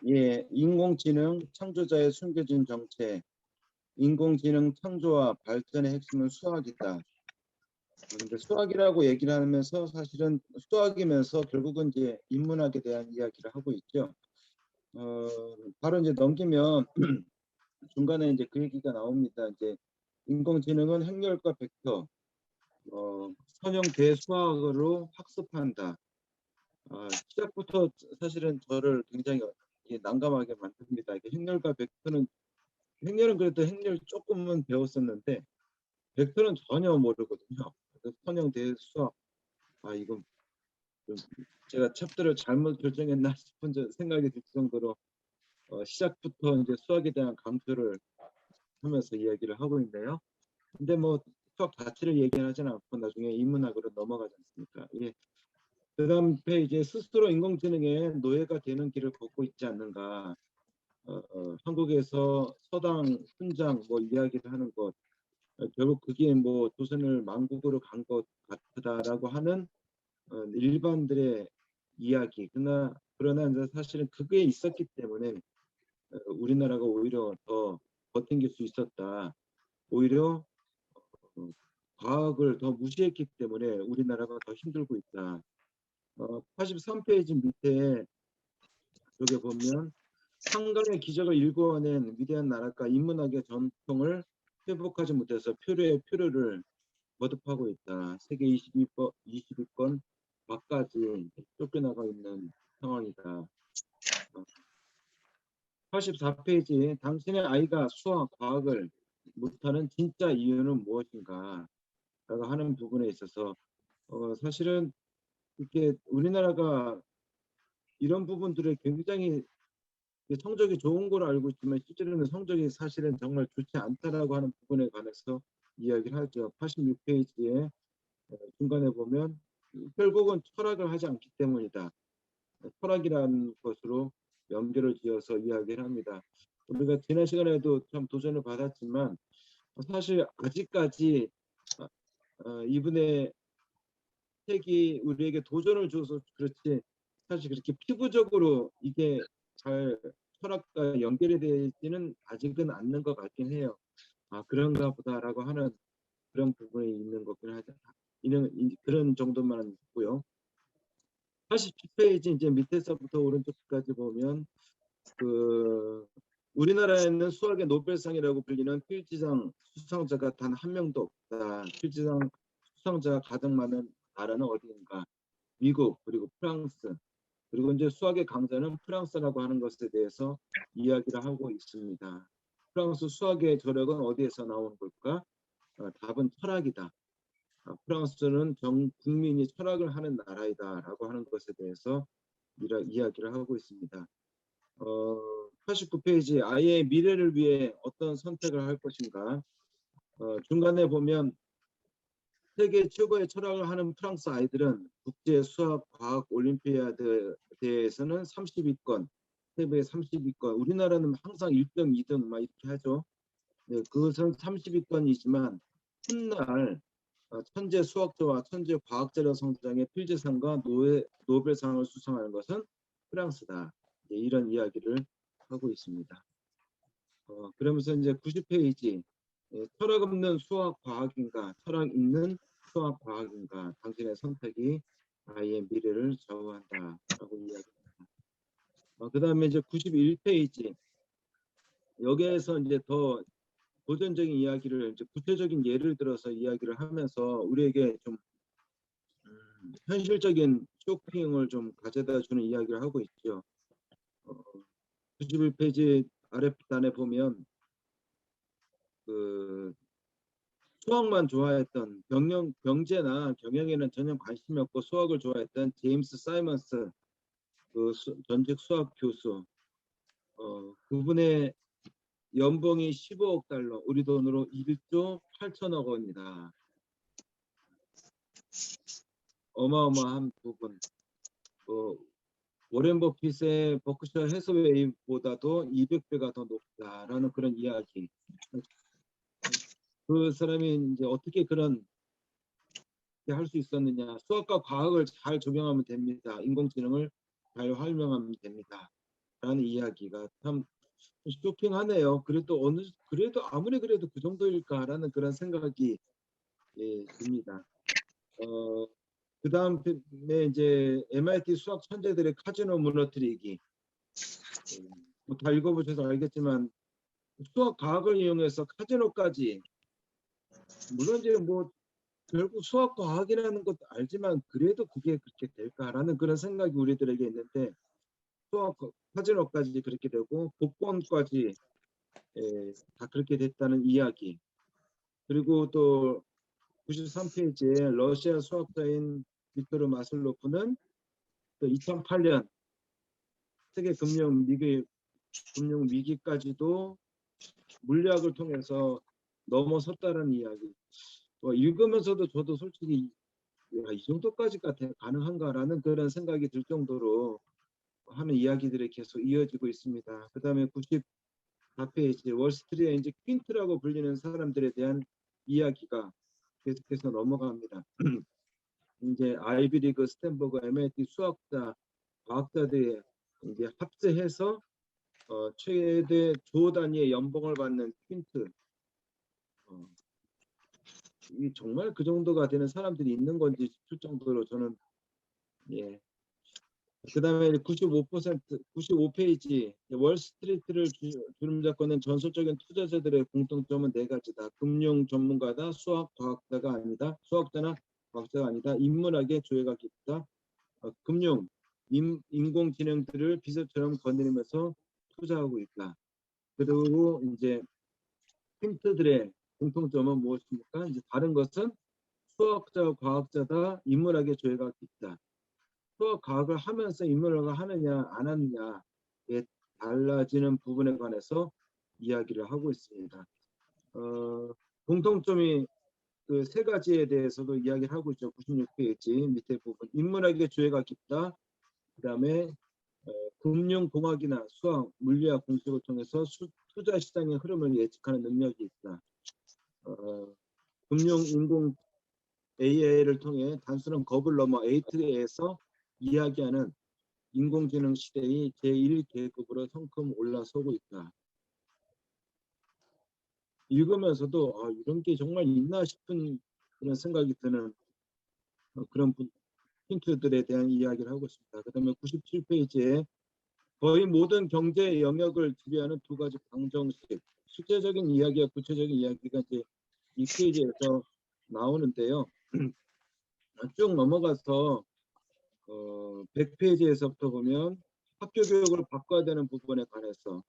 예, 인공지능 창조자의 숨겨진 정체. 인공지능 창조와 발전의 핵심은 수학이다. 근데 수학이라고 얘기를 하면서 사실은 수학이면서 결국은 이제 인문학에 대한 이야기를 하고 있죠. 바로 이제 넘기면 중간에 이제 그 얘기가 나옵니다. 이제 인공지능은 행렬과 벡터, 선형 대수학으로 학습한다. 시작부터 사실은 저를 굉장히 난감하게 만듭니다. 이게 행렬과 벡터는, 행렬은 그래도 행렬 조금은 배웠었는데 벡터는 전혀 모르거든요. 그래서 선형 대수학, 이건 좀 제가 챕터를 잘못 결정했나 싶은 생각이 들 정도로 시작부터 이제 수학에 대한 강조를 하면서 이야기를 하고 있네요. 근데 뭐 수학 자체를 얘기하지는 않고 나중에 인문학으로 넘어가지 않습니까? 예. 그다음 페이지에 스스로 인공지능의 노예가 되는 길을 걷고 있지 않는가. 한국에서 서당 훈장 뭐 이야기를 하는 것, 결국 그게 뭐 조선을 망국으로 간 것 같다라고 하는 일반들의 이야기. 그러나 이제 사실은 그게 있었기 때문에 우리나라가 오히려 더 버틴길 수 있었다. 오히려 어, 과학을 더 무시했기 때문에 우리나라가 더 힘들고 있다. 83페이지 밑에 여기 보면 한강의 기적을 일궈낸 위대한 나라가 인문학의 전통을 회복하지 못해서 표류를 거듭하고 있다. 세계 22권 밖까지 쫓겨나가 있는 상황이다. 84페이지 당신의 아이가 수학, 과학을 못하는 진짜 이유는 무엇인가 라고 하는 부분에 있어서 사실은 이렇게 우리나라가 이런 부분들을 굉장히 성적이 좋은 걸 알고 있지만 실제로는 성적이 사실은 정말 좋지 않다라고 하는 부분에 관해서 이야기를 하죠. 86페이지에 중간에 보면 결국은 철학을 하지 않기 때문이다. 철학이라는 것으로 연결을 지어서 이야기를 합니다. 우리가 지난 시간에도 참 도전을 받았지만 사실 아직까지 이분의 책이 우리에게 도전을 줘서 그렇지 사실 그렇게 피부적으로 이게 잘 철학과 연결이 되지는 아직은 않는 것 같긴 해요. 그런가 보다라고 하는 그런 부분이 있는 거긴 하죠. 그런 정도만 있고요. 87페이지 이제 밑에서부터 오른쪽까지 보면 우리나라에는 수학의 노벨상이라고 불리는 필지상 수상자가 단 한 명도 없다. 필지상 수상자가 가장 많은 나라는 어디인가? 미국 그리고 프랑스 그리고 이제 수학의 강자는 프랑스라고 하는 것에 대해서 이야기를 하고 있습니다. 프랑스 수학의 저력은 어디에서 나오는 걸까? 답은 철학이다. 프랑스는 전 국민이 철학을 하는 나라이다라고 하는 것에 대해서 이야기를 하고 있습니다. 89페이지 아이의 미래를 위해 어떤 선택을 할 것인가. 중간에 보면 세계 최고의 철학을 하는 프랑스 아이들은 국제 수학 과학 올림피아드에서는 30위권, 세계 30위권. 우리나라는 항상 1등, 2등 막 이렇게 하죠. 네, 그것은 30위권이지만 훗날 천재 수학자와 천재 과학자로 성장해 필즈상과 노벨상을 수상하는 것은 프랑스다. 이런 이야기를 하고 있습니다. 그러면서 이제 90페이지 철학 없는 수학 과학인가, 철학 있는 수학 과학인가, 당신의 선택이 아이의 미래를 좌우한다라고 이야기합니다. 그 다음에 이제 91페이지 여기에서 이제 더 도전적인 이야기를 이제 구체적인 예를 들어서 이야기를 하면서 우리에게 좀 현실적인 쇼핑을 좀 가져다 주는 이야기를 하고 있죠. 91페이지 아랫단에 보면 수학만 좋아했던 경제나 경영에는 전혀 관심이 없고 수학을 좋아했던 제임스 사이먼스 전직 수학 교수 그분의 연봉이 15억 달러 우리 돈으로 1조 8천억 원이다. 어마어마한 부분. 워렌 버핏의 버크셔 해서웨이보다도 200배가 더 높다라는 그런 이야기. 그 사람이 이제 어떻게 그런 할 수 있었느냐. 수학과 과학을 잘 적용하면 됩니다. 인공지능을 잘 활용하면 됩니다. 라는 이야기가 참 쇼킹하네요. 그래도 아무리 그래도 그 정도일까라는 그런 생각이 듭니다. 그 다음에 이제 MIT 수학 천재들의 카지노 무너뜨리기. 다 읽어보셔서 알겠지만 수학 과학을 이용해서 카지노까지, 물론 이제 뭐 결국 수학 과학이라는 것도 알지만 그래도 그게 그렇게 될까라는 그런 생각이 우리들에게 있는데, 수학 카지노까지 그렇게 되고 복권까지 다 그렇게 됐다는 이야기. 그리고 또 93페이지에 러시아 수학자인 빅토르 마슬로프는 또 2008년 세계 금융 위기까지도 물리학을 통해서 넘어섰다는 이야기. 읽으면서도 저도 솔직히 이 정도까지가 가능한가라는 그런 생각이 들 정도로 하는 이야기들이 계속 이어지고 있습니다. 그 다음에 94페이지 월스트리트의 이제 퀸트라고 불리는 사람들에 대한 이야기가 계속해서 넘어갑니다. 이제 아이비리그, 스탠버그, MIT 수학자, 과학자들이 이제 합세해서 최대 조 단위의 연봉을 받는 퀸트. 이 정말 그 정도가 되는 사람들이 있는 건지 싶을 정도로 저는 그 다음에 95페이지 월스트리트를 주름잡고는 전설적인 투자자들의 공통점은 네 가지다. 금융 전문가다. 수학과학자가 아니다. 수학자나 과학자가 아니다. 인문학의 조예가 깊다. 금융, 인공지능들을 비서처럼 거느리면서 투자하고 있다. 그리고 이제 힌트들의 공통점은 무엇입니까? 이제 다른 것은 수학자, 과학자다. 인문학의 조예가 깊다. 수학 과학을 하면서 인문학을 하느냐 안 하느냐에 달라지는 부분에 관해서 이야기를 하고 있습니다. 공통점이 그 세 가지에 대해서도 이야기를 하고 있죠. 96페이지 밑에 부분. 인문학의 조예가 깊다. 그 다음에 금융공학이나 수학, 물리학 공식을 통해서 투자 시장의 흐름을 예측하는 능력이 있다. 금융, 인공 AI를 통해 단순한 겁을 넘어 에이트에서 이야기하는 인공지능 시대의 제1계급으로 성큼 올라서고 있다. 읽으면서도 이런 게 정말 있나 싶은 그런 생각이 드는 그런 힌트들에 대한 이야기를 하고 있습니다. 그 다음에 97페이지에 거의 모든 경제 영역을 지배하는 두 가지 방정식, 실제적인 이야기와 구체적인 이야기가 이제 이 페이지에서 나오는데요. 쭉 넘어가서 100페이지에서부터 보면 학교 교육을 바꿔야 되는 부분에 관해서,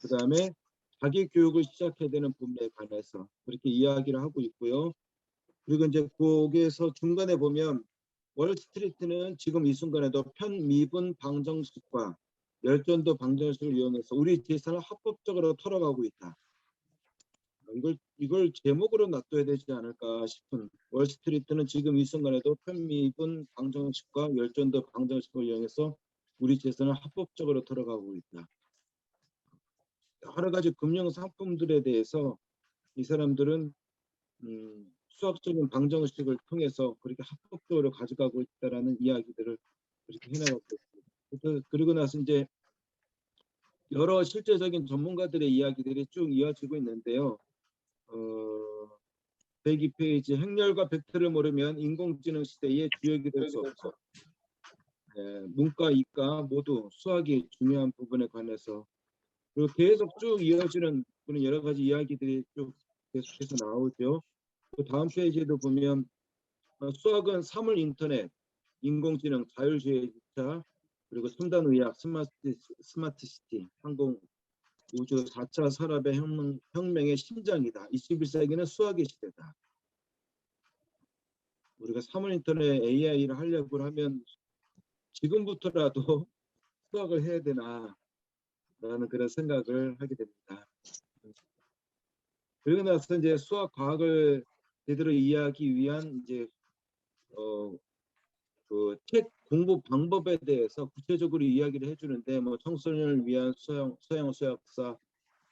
그 다음에 자기 교육을 시작해야 되는 부분에 관해서 그렇게 이야기를 하고 있고요. 그리고 이제 거기에서 중간에 보면 월스트리트는 지금 이 순간에도 편미분 방정식과 열전도 방정식을 이용해서 우리 재산을 합법적으로 털어가고 있다. 이걸 제목으로 놔둬야 되지 않을까 싶은, 월스트리트는 지금 이 순간에도 편미분 방정식과 열전도 방정식을 이용해서 우리 재산을 합법적으로 털어가고 있다. 여러 가지 금융 상품들에 대해서 이 사람들은 수학적인 방정식을 통해서 그렇게 합법적으로 가져가고 있다라는 이야기들을 그렇게 해나가고 있습니다. 그리고 나서 이제 여러 실제적인 전문가들의 이야기들이 쭉 이어지고 있는데요. 102페이지 행렬과 벡터를 모르면 인공지능 시대의 주역이 될 수 없다. 문과, 이과 모두 수학이 중요한 부분에 관해서, 그리고 계속 쭉 이어지는 그런 여러 가지 이야기들이 쭉 계속해서 나오죠. 그 다음 페이지에도 보면 수학은 사물 인터넷, 인공지능, 자율주의 기차, 그리고 첨단의학, 스마트시티, 항공, 우주 4차 산업의 혁명의 심장이다. 21세기는 수학의 시대다. 우리가 사물 인터넷 AI를 하려고 하면 지금부터라도 수학을 해야 되나 라는 그런 생각을 하게 됩니다. 그리고 나서 이제 수학 과학을 제대로 이해하기 위한 이제 그 책 공부 방법에 대해서 구체적으로 이야기를 해주는데, 뭐 청소년을 위한 서양 수학사,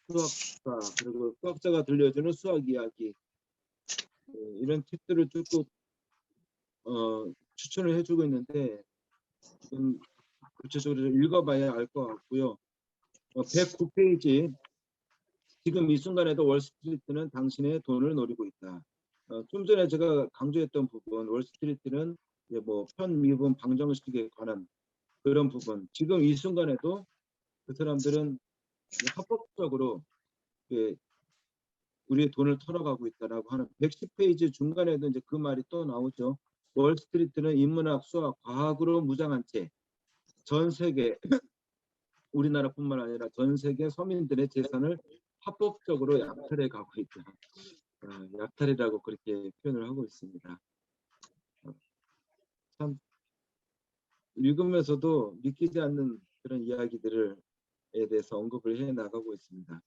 수학사, 그리고 수학자가 들려주는 수학 이야기, 이런 책들을 쭉 추천을 해주고 있는데, 구체적으로 좀 읽어봐야 알 것 같고요. 109페이지. 지금 이 순간에도 월스트리트는 당신의 돈을 노리고 있다. 좀 전에 제가 강조했던 부분, 월스트리트는 뭐 편미분 방정식에 관한 그런 부분. 지금 이 순간에도 그 사람들은 합법적으로 우리의 돈을 털어가고 있다라고 하는 110페이지 중간에도 이제 그 말이 또 나오죠. 월스트리트는 인문학, 수학, 과학으로 무장한 채 전 세계 우리나라뿐만 아니라 전 세계 서민들의 재산을 합법적으로 약탈해 가고 있다. 약탈이라고 그렇게 표현을 하고 있습니다. 참 읽으면서도 믿기지 않는 그런 이야기들에 대해서 언급을 해 나가고 있습니다.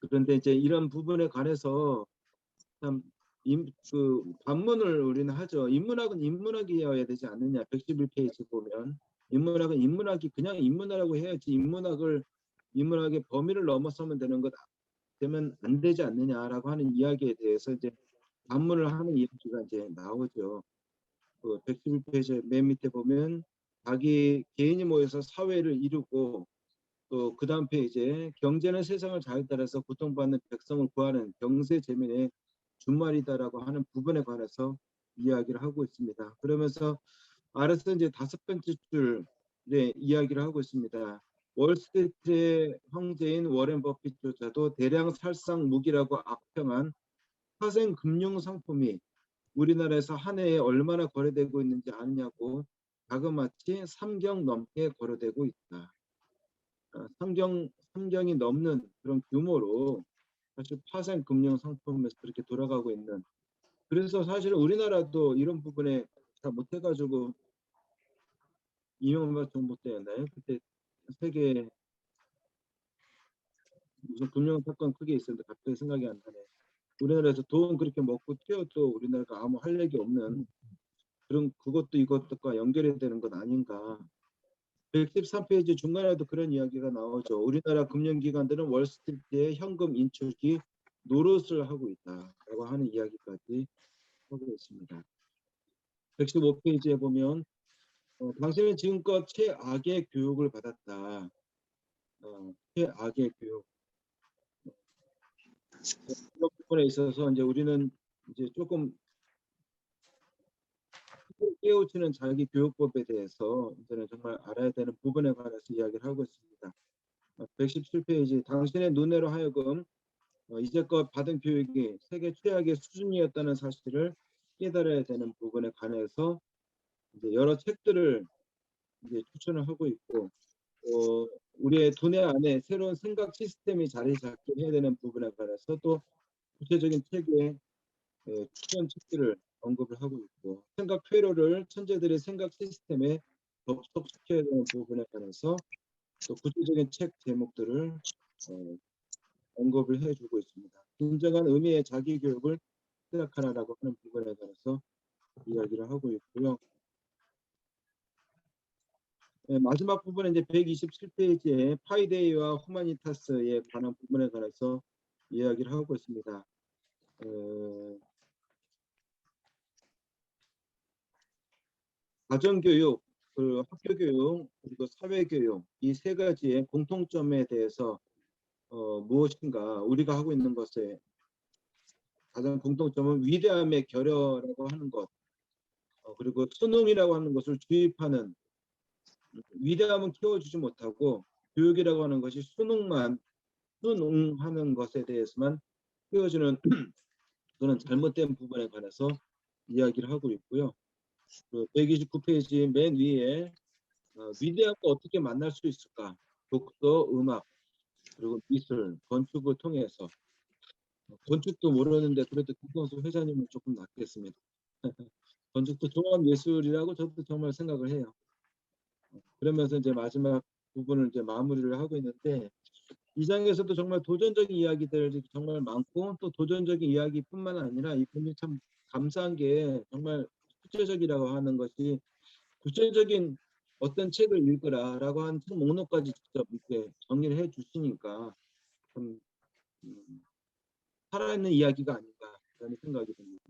그런데 이제 이런 부분에 관해서 참 반문을 우리는 하죠. 인문학은 인문학이어야 되지 않느냐. 111페이지 보면 인문학은 인문학이 그냥 인문학이라고 해야지 인문학의 범위를 넘어서면 되면 안 되지 않느냐라고 하는 이야기에 대해서 이제 반문을 하는 이야기가 이제 나오죠. 111페이지 맨 밑에 보면 자기 개인이 모여서 사회를 이루고 또 그 다음 페이지에 경제는 세상을 잘 따라서 고통받는 백성을 구하는 경세제민의 준말이다라고 하는 부분에 관해서 이야기를 하고 있습니다. 그러면서 아래서 이제 5번째 줄에 이야기를 하고 있습니다. 월스트리트의 형제인 워렌 버핏조차도 대량 살상 무기라고 악평한 파생 금융 상품이 우리나라에서 한 해에 얼마나 거래되고 있는지 아느냐고 자그마치 3경 넘게 거래되고 있다. 3경이 넘는 그런 규모로 사실 파생 금융 상품에서 그렇게 돌아가고 있는. 그래서 사실 우리나라도 이런 부분에 잘 못해가지고 이명박 정부 때였나요? 그때 세계 무슨 금융 사건 크게 있었는데 갑자기 생각이 안 나네. 우리나라에서 돈 그렇게 먹고 튀어도 우리나라가 아무 할 얘기 없는 그런 그것도 이것과 연결이 되는 것 아닌가. 113페이지 중간에도 그런 이야기가 나오죠. 우리나라 금융기관들은 월스트리트의 현금 인출기 노릇을 하고 있다라고 하는 이야기까지 하고 있습니다. 115페이지에 보면 당신은 지금껏 최악의 교육을 받았다. 최악의 교육. 그런 부분에 있어서 이제 우리는 이제 조금 깨우치는 자기 교육법에 대해서 이제는 정말 알아야 되는 부분에 관해서 이야기를 하고 있습니다. 117페이지. 당신의 눈으로 하여금 이제껏 받은 교육이 세계 최악의 수준이었다는 사실을 깨달아야 되는 부분에 관해서 이제 여러 책들을 이제 추천을 하고 있고, 우리의 두뇌 안에 새로운 생각 시스템이 자리 잡게 해야 되는 부분에 관해서 또 구체적인 책에 추천 책들을 언급을 하고 있고, 생각 회로를 천재들의 생각 시스템에 접속시켜야 되는 부분에 관해서 또 구체적인 책 제목들을 언급을 해주고 있습니다. 진정한 의미의 자기 교육을 생각하라라고 하는 부분에 관해서 이야기를 하고 있고요. 마지막 부분에 이제 127페이지에 파이데이와 후마니타스에 관한 부분에 관해서 이야기를 하고 있습니다. 가정교육, 학교교육, 그리고 사회교육 이 세 가지의 공통점에 대해서 무엇인가 우리가 하고 있는 것에 가장 공통점은 위대함의 결여라고 하는 것, 그리고 수능이라고 하는 것을 주입하는 위대함은 키워주지 못하고 교육이라고 하는 것이 수능하는 것에 대해서만 키워주는 그런 잘못된 부분에 관해서 이야기를 하고 있고요. 129페이지 맨 위에 위대함과 어떻게 만날 수 있을까? 독서, 음악, 그리고 미술, 건축을 통해서 건축도 모르는데 그래도 김광수 회장님은 조금 낫겠습니다. 건축도 종합예술이라고 저도 정말 생각을 해요. 그러면서 이제 마지막 부분을 이제 마무리를 하고 있는데 이 장에서도 정말 도전적인 이야기들이 정말 많고 또 도전적인 이야기뿐만 아니라 이분이 참 감사한 게 정말 구체적이라고 하는 것이 구체적인 어떤 책을 읽으라라고 한 책 목록까지 직접 이렇게 정리를 해 주시니까 좀 살아있는 이야기가 아닌가라는 생각이 듭니다.